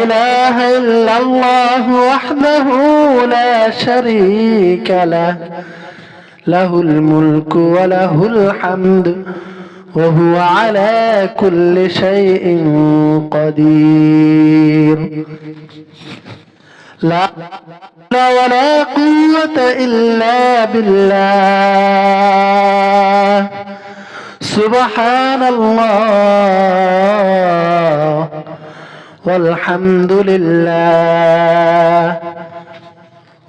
إله إلا الله وحده لا شريك له له الملك وله الحمد وهو على كل شيء قدير لا حول ولا قوة إلا بالله سبحان الله والحمد لله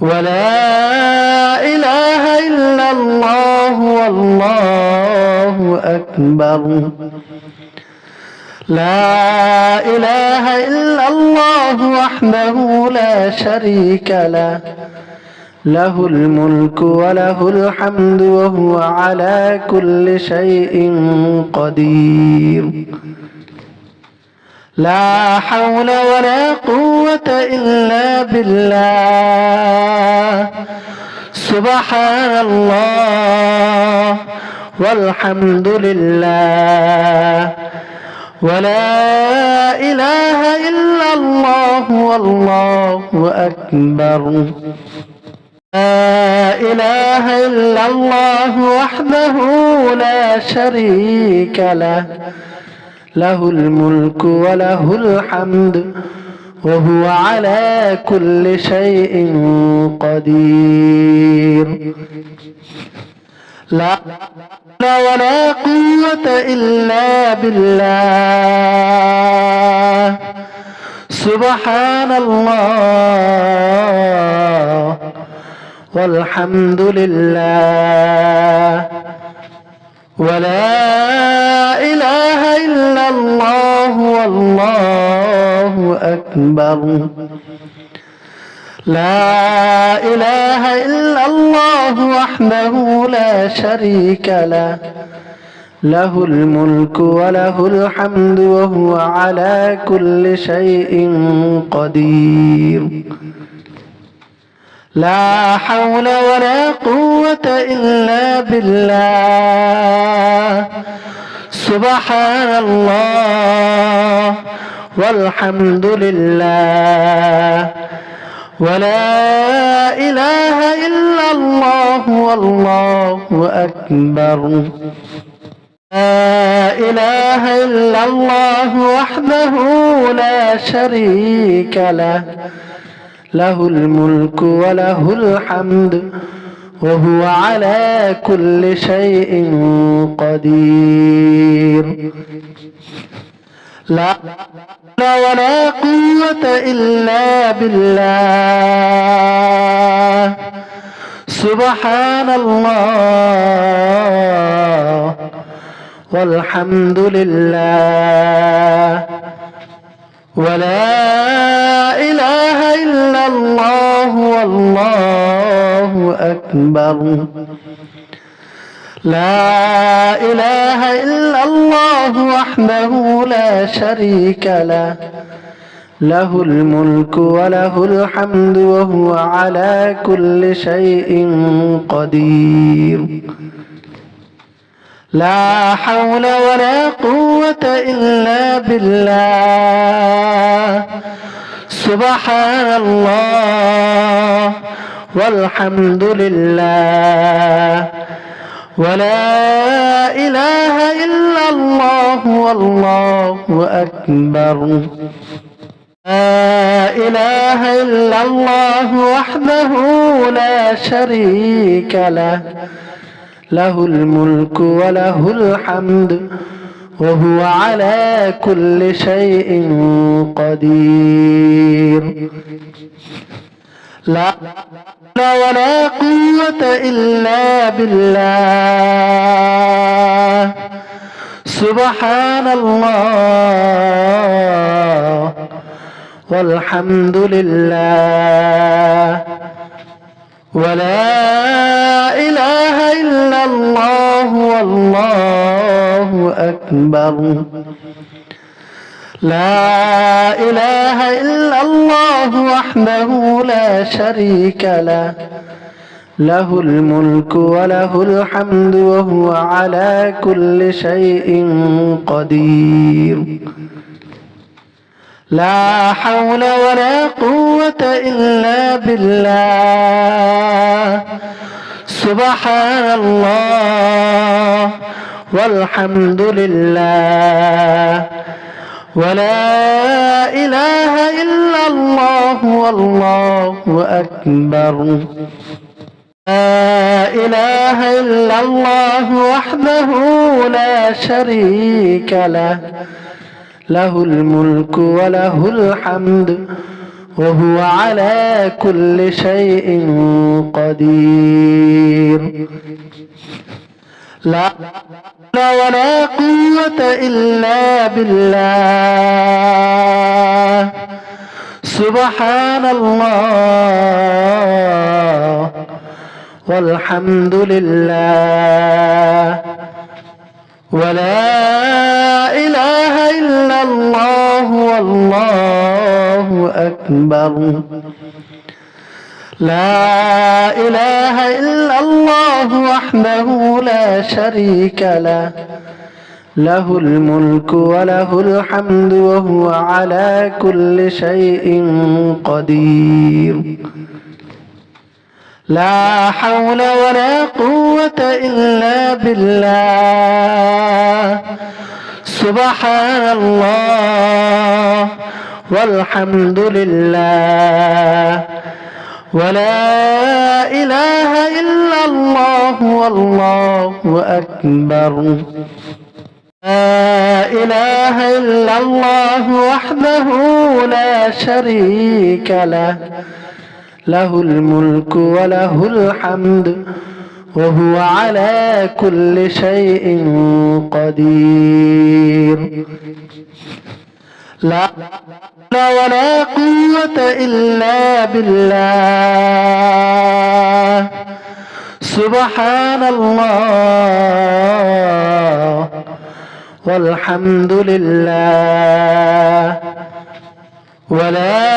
ولا إله إلا الله والله أكبر لا إله إلا الله وحده لا شريك له له الملك وله الحمد وهو على كل شيء قدير لا حول ولا قوة إلا بالله سبحان الله والحمد لله ولا إله إلا الله والله أكبر لا إله إلا الله وحده لا شريك له له الملك وله الحمد وهو على كل شيء قدير لا حول ولا قوة إلا بالله سبحان الله والحمد لله ولا إله إلا الله والله أكبر لا إله إلا الله وحده لا شريك له له الملك وله الحمد وهو على كل شيء قدير لا حول ولا قوة إلا بالله سبحان الله والحمد لله ولا إله إلا الله والله أكبر لا إله إلا الله وحده لا شريك له له الملك وله الحمد وهو على كل شيء قدير لا حول ولا قوة إلا بالله سبحان الله والحمد لله ولا إله إلا الله والله أكبر لا إله إلا الله وحده لا شريك له له الملك وله الحمد وهو على كل شيء قدير لا حول ولا قوة إلا بالله سبحان الله والحمد لله ولا إله إلا الله والله أكبر لا إله إلا الله وحده لا شريك له له الملك وله الحمد وهو على كل شيء قدير لا حول ولا قوة إلا بالله سبحان الله والحمد لله ولا إله إلا الله والله أكبر لا إله إلا الله وحده لا شريك له له الملك وله الحمد وهو على كل شيء قدير لا حول ولا قوة إلا بالله. سبحان الله والحمد لله ولا إله إلا الله والله أكبر. لا إله إلا الله وحده لا شريك له، له الملك وله الحمد وهو على كل شيء قدير. لا ولا قوة إلا بالله. سبحان الله والحمد لله ولا إله إلا الله والله أكبر. لا إله إلا الله وحده لا شريك له، له الملك وله الحمد وهو على كل شيء قدير. لا حول ولا قوة إلا بالله. سبحان الله والحمد لله ولا إله إلا الله والله أكبر. لا إله إلا الله وحده لا شريك له، له الملك وله الحمد وهو على كل شيء قدير. لا ولا قوة إلا بالله. سبحان الله والحمد لله ولا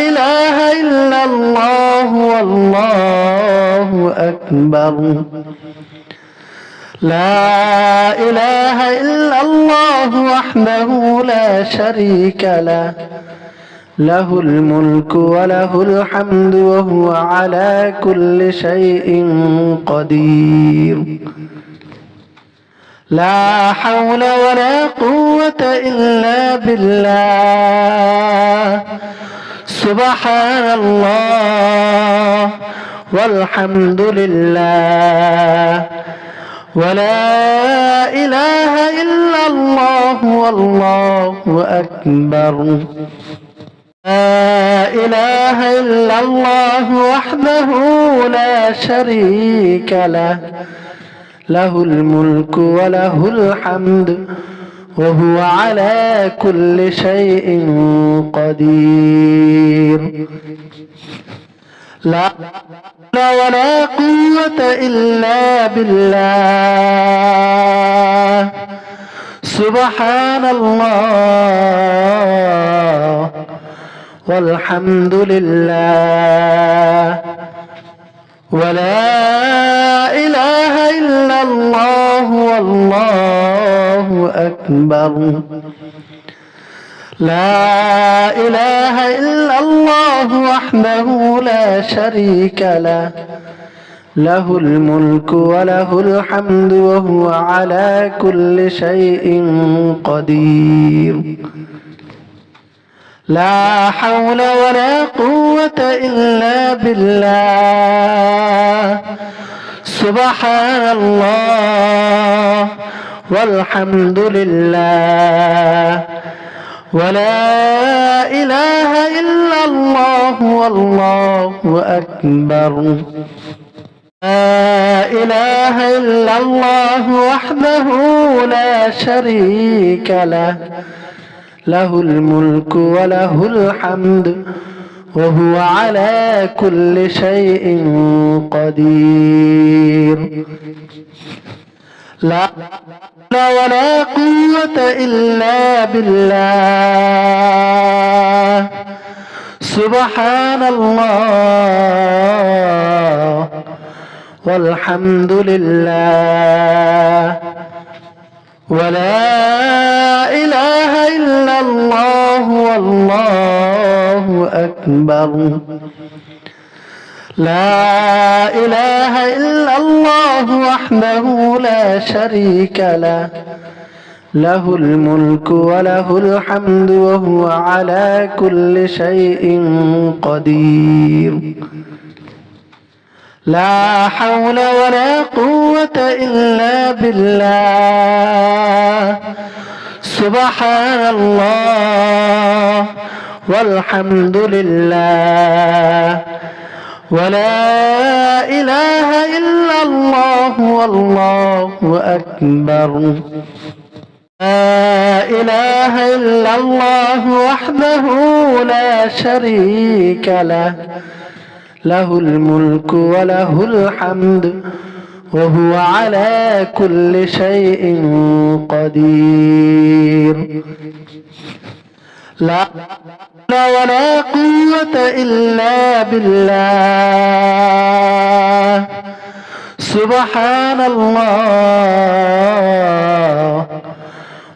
إله إلا الله والله أكبر. لا إله إلا الله وحده لا شريك له، له الملك وله الحمد وهو على كل شيء قدير. لا حول ولا قوة إلا بالله. سبحان الله والحمد لله ولا إله إلا الله والله أكبر. لا إله إلا الله وحده لا شريك له، له الملك وله الحمد وهو على كل شيء قدير. لا ولا قوة إلا بالله. سبحان الله والحمد لله ولا إله إلا الله والله أكبر. لا إله إلا الله وحده لا شريك له، له الملك وله الحمد وهو على كل شيء قدير. لا حول ولا قوة إلا بالله. سبحان الله والحمد لله ولا إله إلا الله والله أكبر. لا إله إلا الله وحده لا شريك له، له الملك وله الحمد وهو على كل شيء قدير. لا ولا قوة إلا بالله. سبحان الله والحمد لله ولا إله إلا الله والله أكبر لا إله إلا الله وحده لا شريك له له الملك وله الحمد وهو على كل شيء قدير لا حول ولا قوة إلا بالله سبحان الله والحمد لله ولا إله إلا الله والله أكبر لا إله إلا الله وحده لا شريك له له الملك وله الحمد وهو على كل شيء قدير لا ولا قوة إلا بالله سبحان الله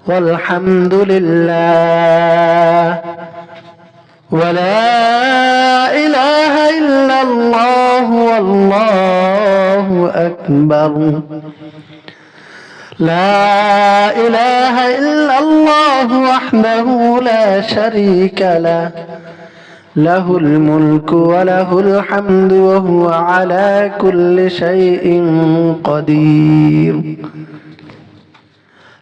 والحمد لله ولا إله إلا الله والله أكبر لا إله إلا الله وحده لا شريك له له الملك وله الحمد وهو على كل شيء قدير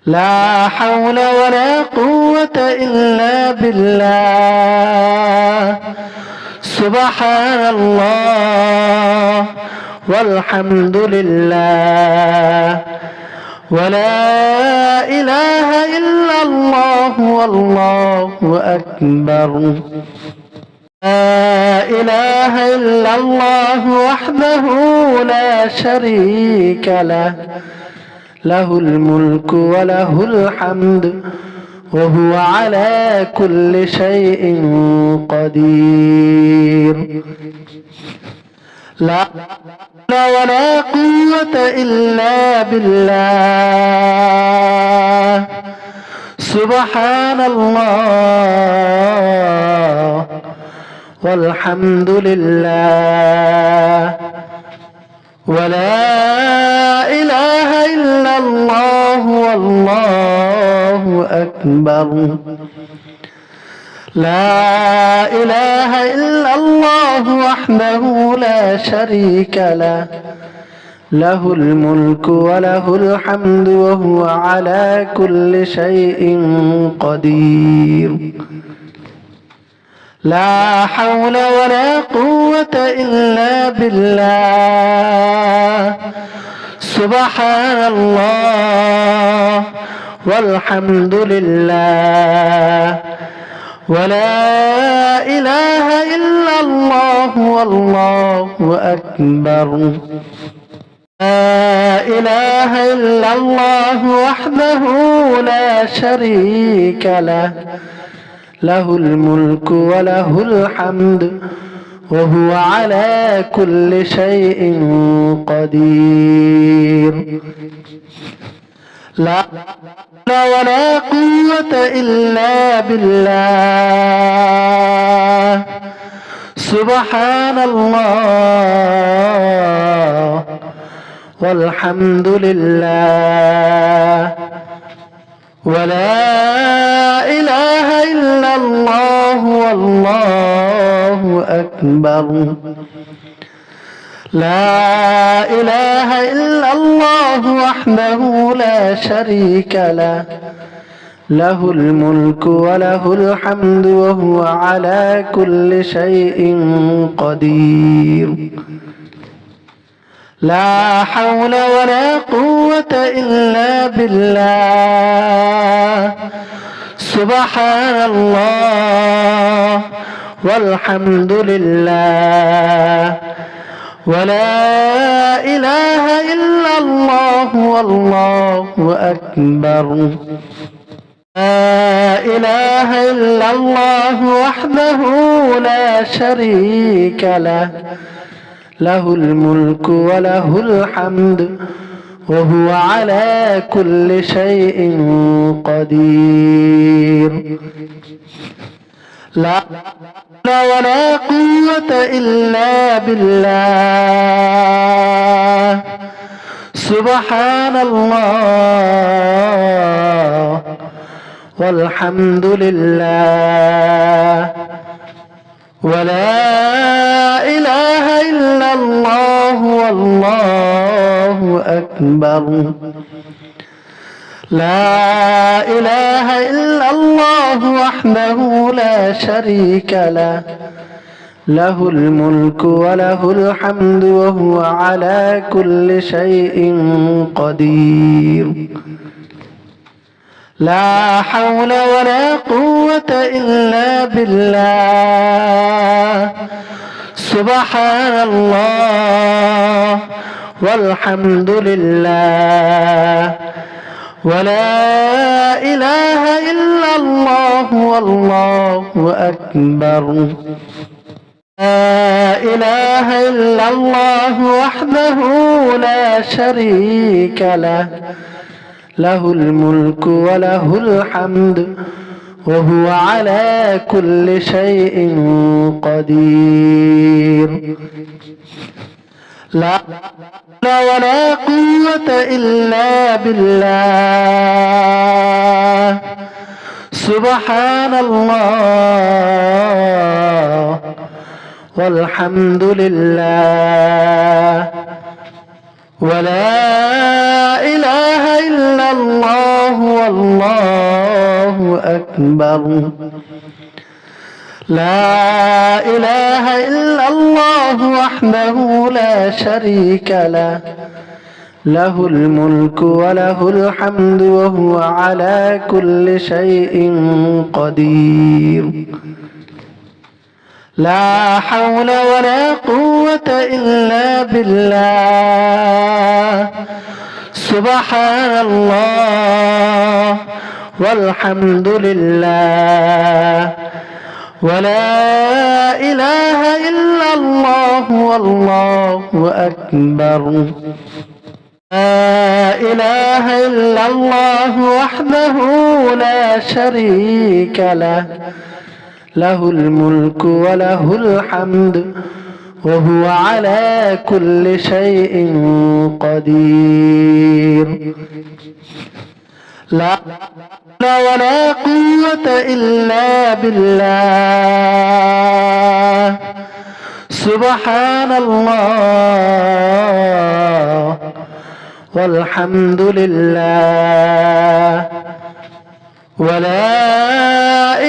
لا حول ولا قوة إلا بالله سبحان الله والحمد لله ولا إله إلا الله والله أكبر لا إله إلا الله وحده لا شريك له له الملك وله الحمد وهو على كل شيء قدير لا ولا قوة إلا بالله سبحان الله والحمد لله ولا إله إلا الله والله أكبر لا إله إلا الله وحده لا شريك له له الملك وله الحمد وهو على كل شيء قدير لا حول ولا قوة إلا بالله سبحان الله والحمد لله ولا إله إلا الله والله أكبر لا إله إلا الله وحده لا شريك له له الملك وله الحمد وهو على كل شيء قدير لا ولا قوة إلا بالله سبحان الله والحمد لله ولا إله إلا الله والله أكبر لا إله إلا الله وحده لا شريك له له الملك وله الحمد وهو على كل شيء قدير لا حول ولا قوة إلا بالله سبحان الله والحمد لله ولا إله إلا الله والله أكبر لا إله إلا الله وحده لا شريك له له الملك وله الحمد وهو على كل شيء قدير. لا حول ولا قوة إلا بالله. سبحان الله والحمد لله ولا إله إلا الله والله أكبر. لا إله إلا الله وحده لا شريك له، له الملك وله الحمد وهو على كل شيء قدير. لا حول ولا قوة إلا بالله. سبحان الله والحمد لله ولا إله إلا الله والله أكبر. لا إله إلا الله وحده لا شريك له، له الملك وله الحمد وهو على كل شيء قدير. لا حول ولا قوة إلا بالله. سبحان الله والحمد لله ولا إله إلا الله والله أكبر. لا إله إلا الله وحده لا شريك له، له الملك وله الحمد وهو على كل شيء قدير. لا حول ولا قوة إلا بالله. سبحان الله والحمد لله ولا إله إلا الله والله أكبر. لا إله إلا الله وحده لا شريك له، له الملك وله الحمد وهو على كل شيء قدير. لا حول ولا قوة إلا بالله. سبحان الله والحمد لله ولا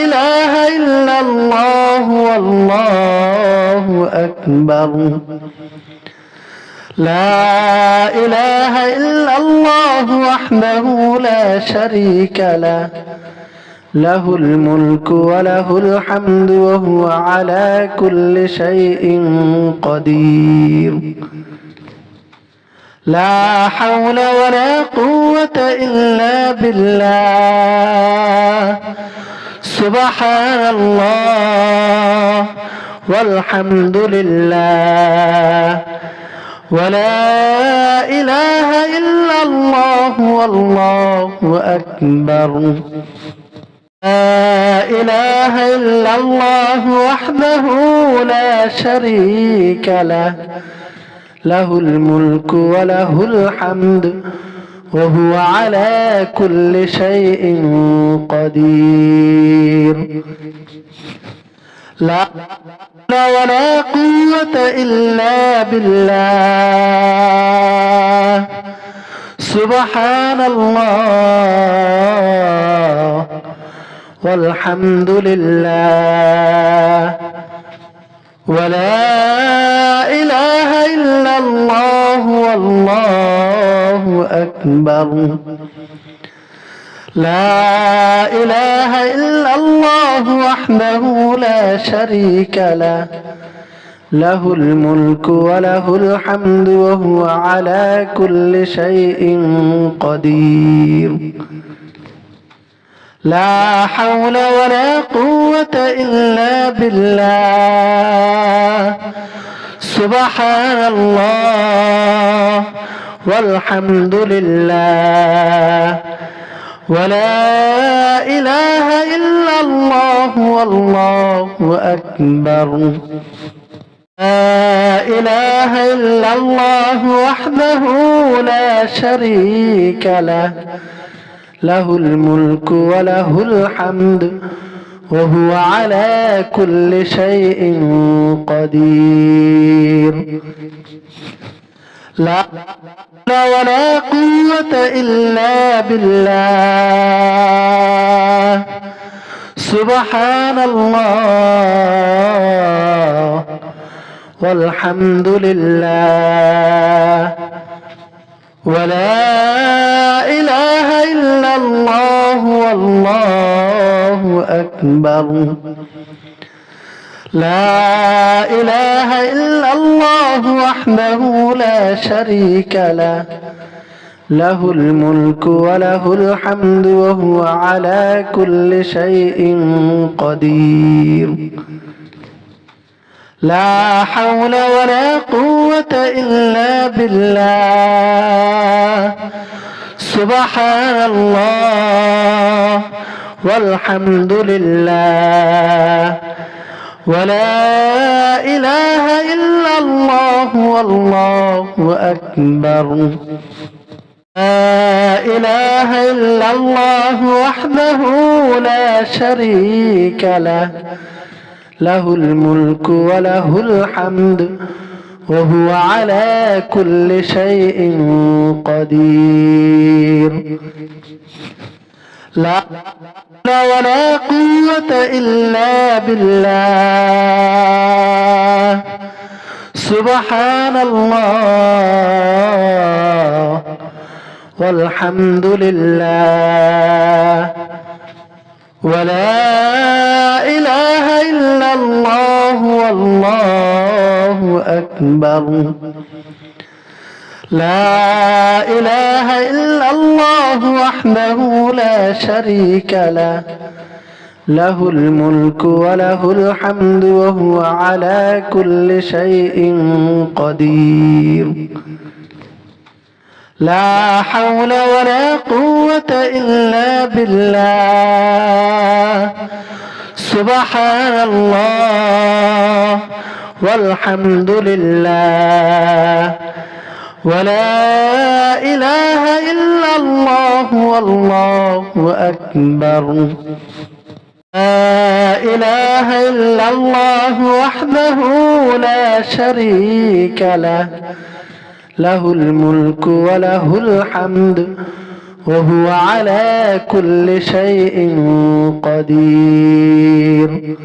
إله إلا الله والله أكبر. لا إله إلا الله وحده لا شريك له، له الملك وله الحمد وهو على كل شيء قدير. لا حول ولا قوة إلا بالله. سبحان الله والحمد لله ولا إله إلا الله والله أكبر. لا إله إلا الله وحده لا شريك له، له الملك وله الحمد وهو على كل شيء قدير. لا حول ولا قوة إلا بالله. سبحان الله والحمد لله ولا إله إلا الله والله أكبر. لا إله إلا الله وحده لا شريك له، له الملك وله الحمد وهو على كل شيء قدير. لا حول ولا قوة إلا بالله. سبحان الله والحمد لله ولا إله إلا الله والله أكبر. لا إله إلا الله وحده لا شريك له له الملك وله الحمد وهو على كل شيء قدير. لا حول ولا قوة إلا بالله. سبحان الله والحمد لله ولا إله إلا الله والله أكبر. لا إله إلا الله وحده لا شريك له له الملك وله الحمد وهو على كل شيء قدير. لا حول ولا قوة إلا بالله. سبحان الله والحمد لله ولا إله إلا الله والله أكبر. لا إله إلا الله وحده لا شريك له له الملك وله الحمد وهو على كل شيء قدير. لا حول ولا قوة إلا بالله. سبحان الله والحمد لله ولا إله إلا الله والله أكبر. لا إله إلا الله وحده لا شريك له له الملك وله الحمد وهو على كل شيء قدير. لا حول ولا قوة إلا بالله. سبحان الله والحمد لله ولا إله إلا الله والله أكبر. لا إله إلا الله وحده لا شريك له له الملك وله الحمد وهو على كل شيء قدير.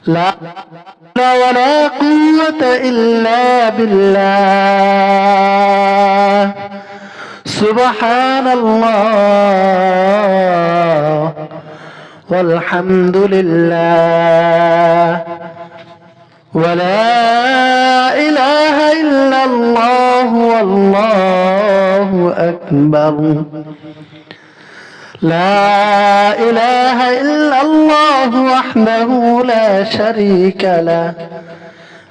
لا حول ولا قوة إلا بالله. سبحان الله والحمد لله ولا إله إلا الله والله أكبر. لا إله إلا الله وحده لا شريك له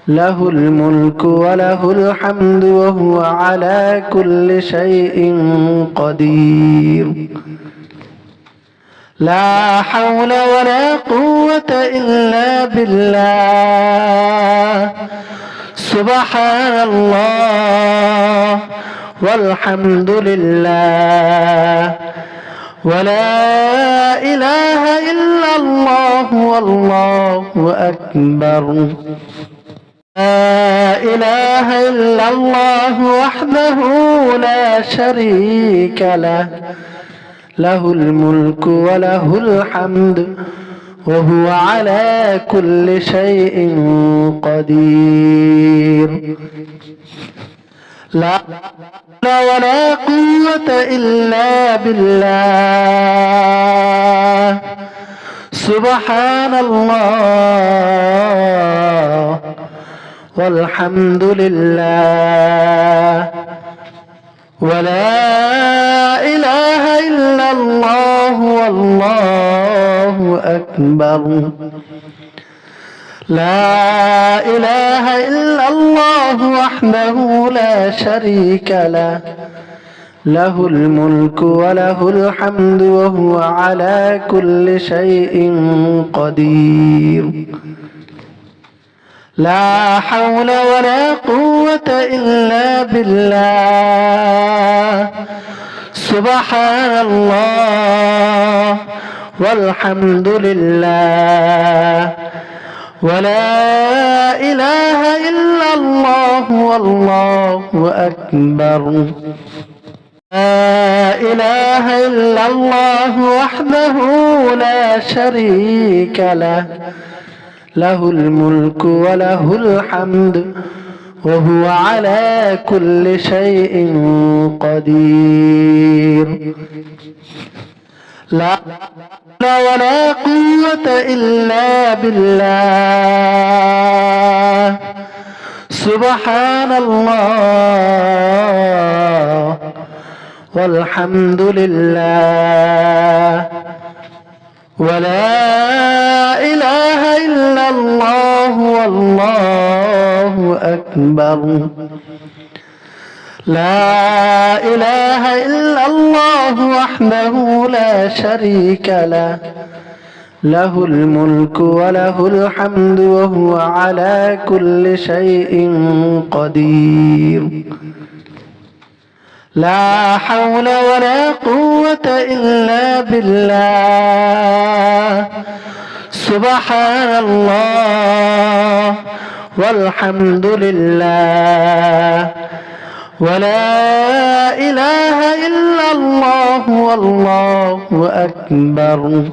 له الملك وله الحمد وهو على كل شيء قدير. لا حول ولا قوة إلا بالله. سبحان الله والحمد لله ولا إله إلا الله والله أكبر. لا إله إلا الله وحده لا شريك له له الملك وله الحمد وهو على كل شيء قدير. لا حول ولا قوة إلا بالله. سبحان الله والحمد لله ولا إله إلا الله والله أكبر. لا إله إلا الله وحده لا شريك له له الملك وله الحمد وهو على كل شيء قدير لا حول ولا قوة إلا بالله سبحان الله والحمد لله ولا إله إلا الله والله أكبر لا إله إلا الله وحده لا شريك له له الملك وله الحمد وهو على كل شيء قدير لا ولا قوة إلا بالله سبحان الله والحمد لله ولا إله إلا الله والله أكبر لا إله إلا الله وحده لا شريك له له الملك وله الحمد وهو على كل شيء قدير لا حول ولا قوة إلا بالله سبحان الله والحمد لله ولا إله إلا الله والله أكبر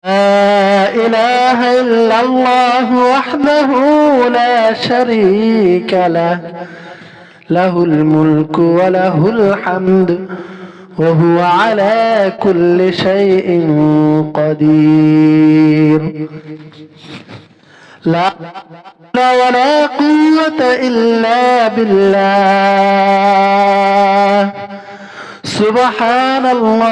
لا إله إلا الله وحده لا شريك له له الملك وله الحمد وهو على كل شيء قدير لا ولا قوة إلا بالله سبحان الله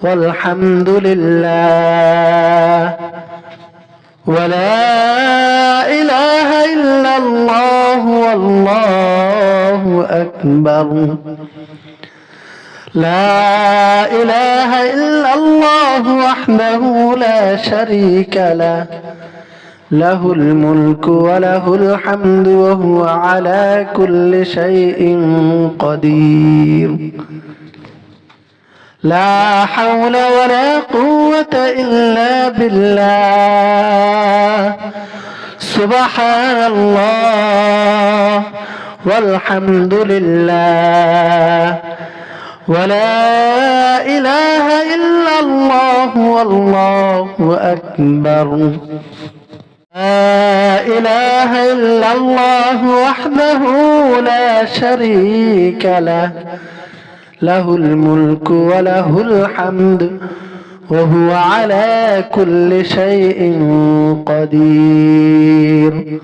والحمد لله ولا إله إلا الله والله أكبر لا إله إلا الله وحده لا شريك له له الملك وله الحمد وهو على كل شيء قدير لا حول ولا قوة إلا بالله سبحان الله والحمد لله ولا إله إلا الله والله أكبر لا إله إلا الله وحده لا شريك له له الملك وله الحمد وهو على كل شيء قدير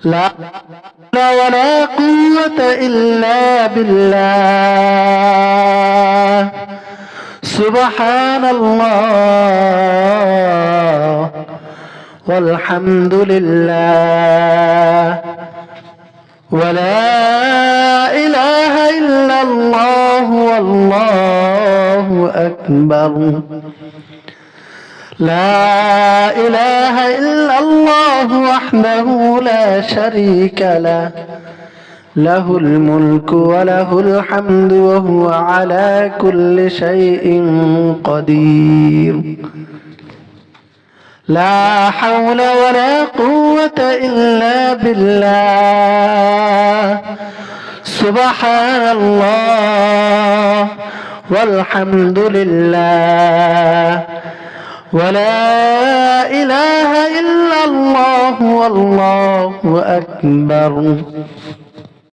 لا ولا قوة إلا بالله سبحان الله والحمد لله ولا إله إلا الله والله أكبر لا إله إلا الله وحده لا شريك له له الملك وله الحمد وهو على كل شيء قدير لا حول ولا قوة إلا بالله سبحان الله والحمد لله ولا إله إلا الله والله أكبر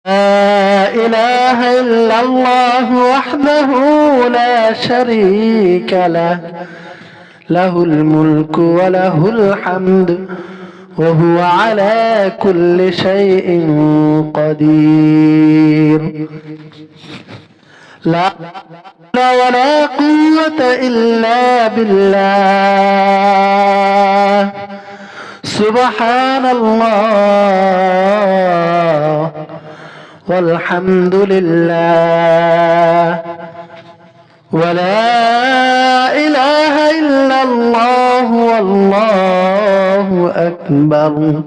لا إله إلا الله وحده لا شريك له له الملك وله الحمد وهو على كل شيء قدير لا ولا قوة إلا بالله. سبحان الله والحمد لله ولا إله إلا الله والله أكبر.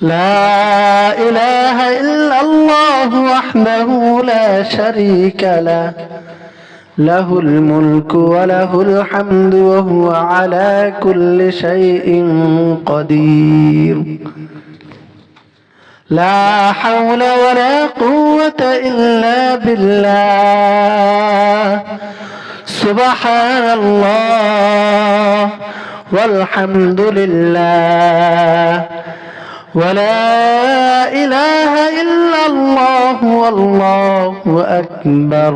لا إله إلا الله وحده لا شريك له، له الملك وله الحمد وهو على كل شيء قدير. لا حول ولا قوة إلا بالله. سبحان الله والحمد لله ولا إله إلا الله والله أكبر.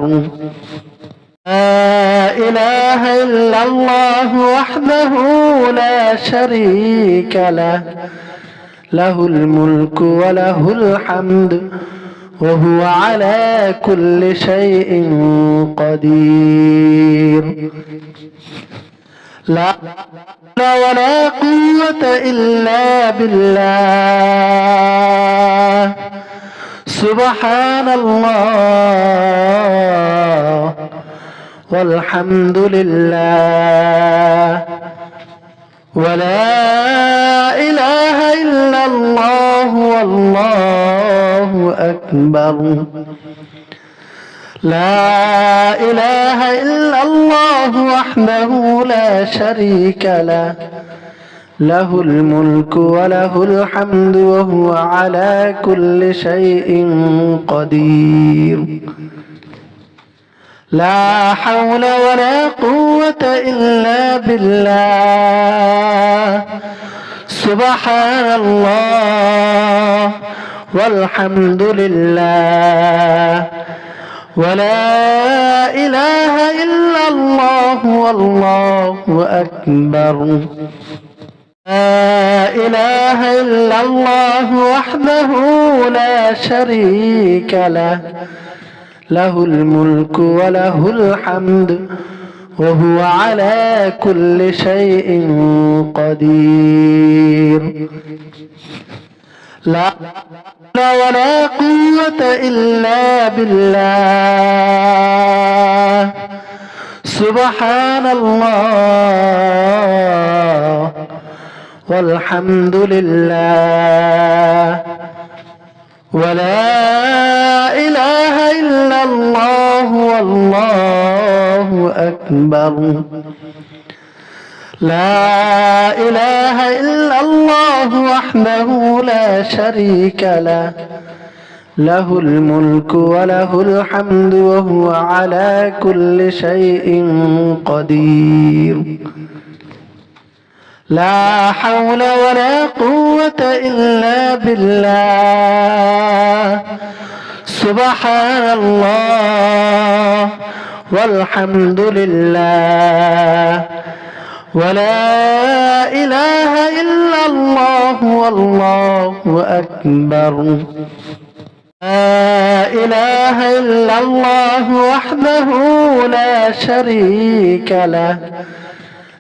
لا إله إلا الله وحده لا شريك له، له الملك وله الحمد وهو على كل شيء قدير. لا ولا قوة إلا بالله. سبحان الله والحمد لله ولا إله إلا الله والله أكبر. لا إله إلا الله وحده لا شريك له، له الملك وله الحمد وهو على كل شيء قدير. لا حول ولا قوة إلا بالله. سبحان الله والحمد لله ولا إله إلا الله والله أكبر. لا إله إلا الله وحده لا شريك له، له الملك وله الحمد وهو على كل شيء قدير. لا ولا قوة إلا بالله. سبحان الله والحمد لله ولا إله إلا الله والله أكبر. لا إله إلا الله وحده لا شريك له، له الملك وله الحمد وهو على كل شيء قدير. لا حول ولا قوة إلا بالله. سبحان الله والحمد لله ولا إله إلا الله والله أكبر. لا إله إلا الله وحده لا شريك له،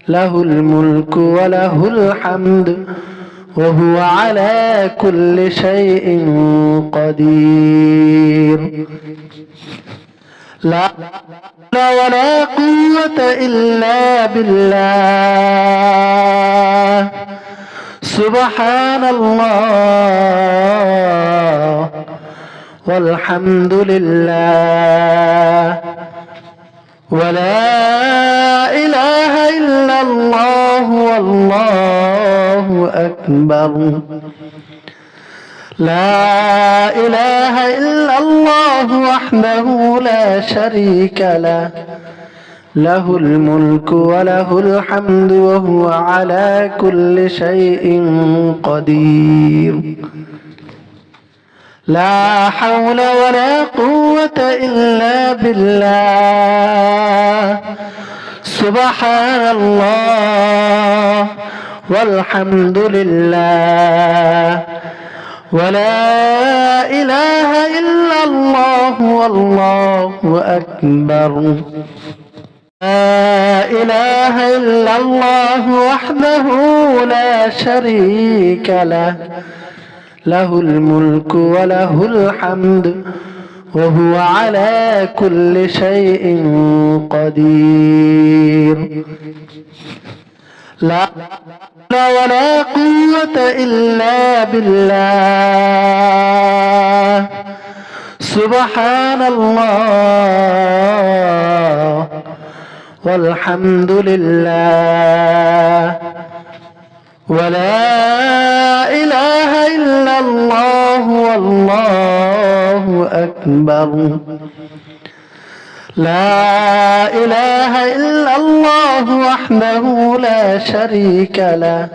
له الملك وله الحمد وهو على كل شيء قدير. لا ولا قوة إلا بالله. سبحان الله والحمد لله ولا إله إلا الله والله أكبر. لا إله إلا الله وحده لا شريك له، له الملك وله الحمد وهو على كل شيء قدير. لا حول ولا قوة إلا بالله. سبحان الله والحمد لله ولا إله إلا الله والله أكبر. لا إله إلا الله وحده لا شريك له له الملك وله الحمد وهو على كل شيء قدير. لا حول ولا قوة إلا بالله. سبحان الله والحمد لله ولا إله إلا الله والله أكبر. لا إله إلا الله وحده لا شريك له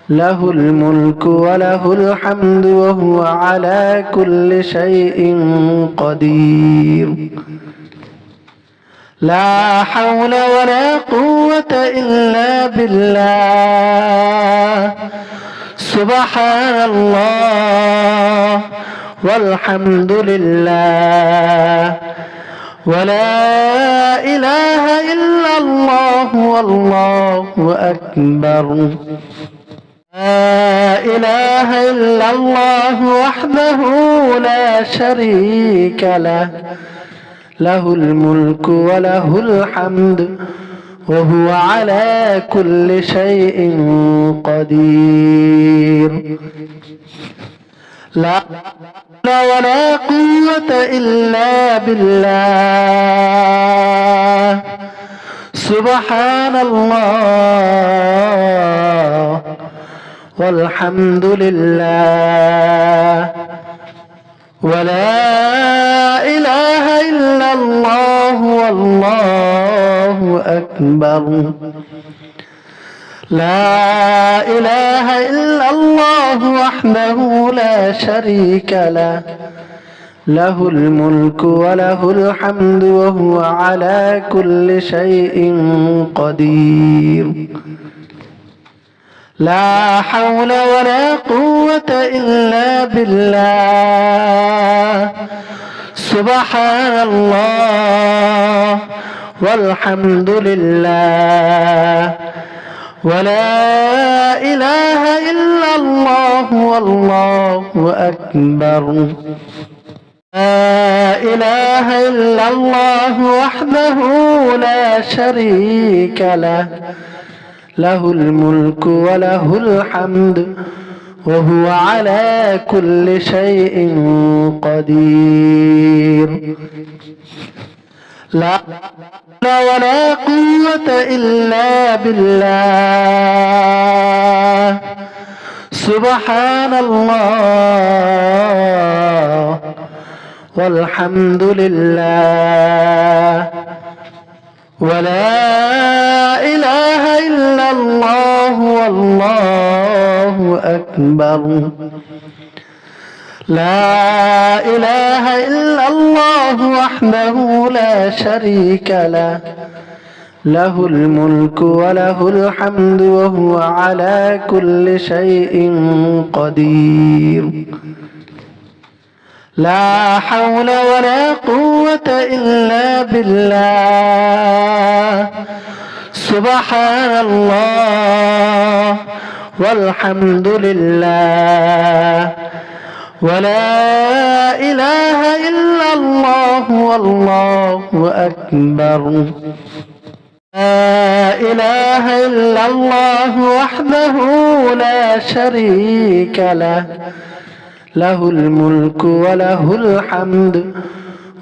له الملك وله الحمد وهو على كل شيء قدير. لا حول ولا قوة إلا بالله. سبحان الله والحمد لله ولا إله إلا الله والله أكبر. لا إله إلا الله وحده لا شريك له له الملك وله الحمد وهو على كل شيء قدير. لا حول ولا قوة إلا بالله. سبحان الله والحمد لله ولا إله إلا الله والله أكبر. لا إله إلا الله وحده لا شريك له له الملك وله الحمد وهو على كل شيء قدير. لا حول ولا قوة إلا بالله. سبحان الله والحمد لله ولا إله إلا الله والله أكبر. لا إله إلا الله وحده لا شريك له له الملك وله الحمد وهو على كل شيء قدير. لا حول ولا قوة إلا بالله. سبحان الله والحمد لله ولا إله إلا الله والله أكبر. لا إله إلا الله وحده لا شريك له له الملك وله الحمد وهو على كل شيء قدير. لا حول ولا قوة إلا بالله. سبحان الله والحمد لله ولا إله إلا الله والله أكبر. لا إله إلا الله وحده لا شريك له له الملك وله الحمد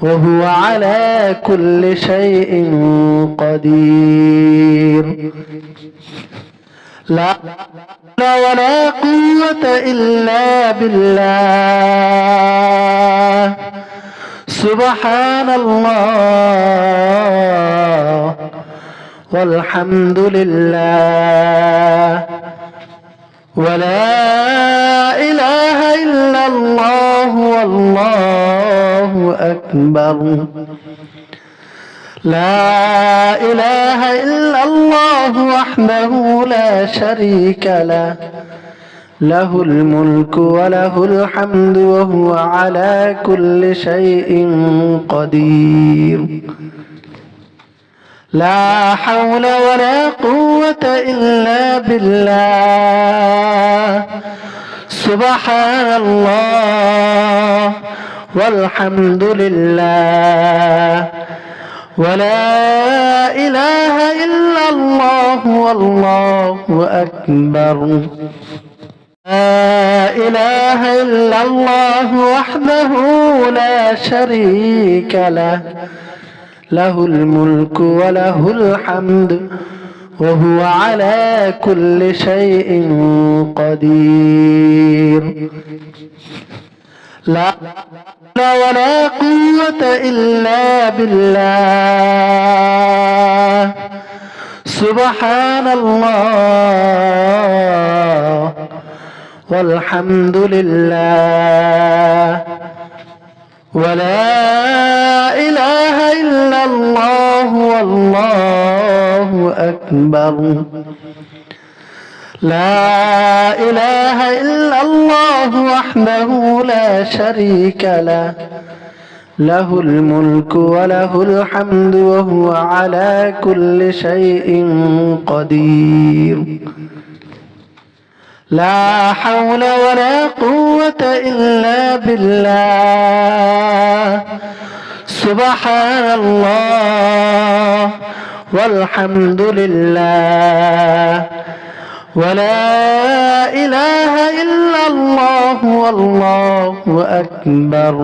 وهو على كل شيء قدير. لا حول ولا قوة إلا بالله. سبحان الله والحمد لله ولا إله إلا الله والله أكبر. لا إله إلا الله وحده لا شريك له له الملك وله الحمد وهو على كل شيء قدير. لا حول ولا قوة إلا بالله. سبحان الله والحمد لله ولا إله إلا الله والله أكبر. لا إله إلا الله وحده لا شريك له، له الملك وله الحمد وهو على كل شيء قدير. لا ولا قوة إلا بالله. سبحان الله والحمد لله ولا إله إلا الله والله أكبر. لا إله إلا الله وحده لا شريك له، له الملك وله الحمد وهو على كل شيء قدير. لا حول ولا قوة إلا بالله. سبحان الله والحمد لله ولا إله إلا الله والله أكبر.